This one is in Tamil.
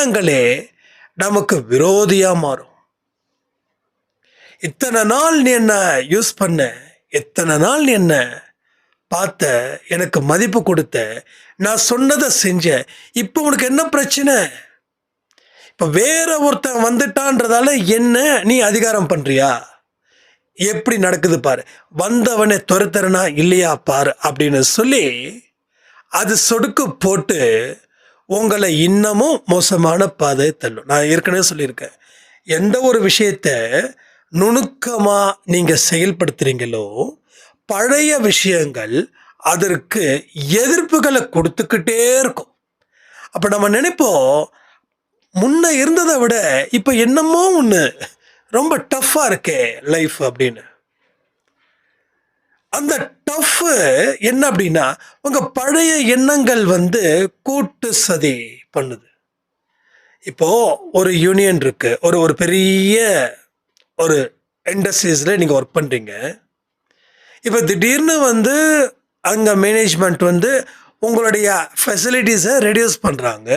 எண்ணங்களே நமக்கு விரோதியாக மாறும். இத்தனை நாள் நீ என்ன யூஸ் பண்ண, எத்தனை நாள் நீ என்ன பார்த்த, எனக்கு மதிப்பு கொடுத்த, நான் சொன்னதை செஞ்ச, இப்போ உனக்கு என்ன பிரச்சனை? இப்போ வேற ஒருத்தன் வந்துட்டான்றதால என்ன நீ அதிகாரம் பண்ணுறியா? எப்படி நடக்குது பாரு, வந்தவனை துரத்துறனா இல்லையா பாரு அப்படின்னு சொல்லி அது சொடுக்கு போட்டு உங்களை இன்னமும் மோசமான பாதை தள்ளும். நான் ஏற்கனவே சொல்லியிருக்கேன், எந்த ஒரு விஷயத்தை நுணுக்கமாக நீங்கள் செயல்படுத்துகிறீங்களோ பழைய விஷயங்கள் அதற்கு எதிர்ப்புகளை கொடுத்துக்கிட்டே இருக்கும். அப்போ நம்ம நினைப்போம், முன்ன இருந்ததை விட இப்போ என்னமோ ஒன்று ரொம்ப டஃப்பாக இருக்கே லைஃப் அப்படின்னு. அந்த டஃப் என்ன அப்படின்னா, உங்கள் பழைய எண்ணங்கள் கூட்டு சதி பண்ணுது. இப்போது ஒரு யூனியன் இருக்குது, ஒரு பெரிய ஒரு இண்டஸ்ட்ரீஸில் நீங்கள் ஒர்க் பண்ணுறீங்க. இப்போ திடீர்னு அங்கே மேனேஜ்மெண்ட் உங்களுடைய ஃபெசிலிட்டிஸை ரெடியூஸ் பண்ணுறாங்க.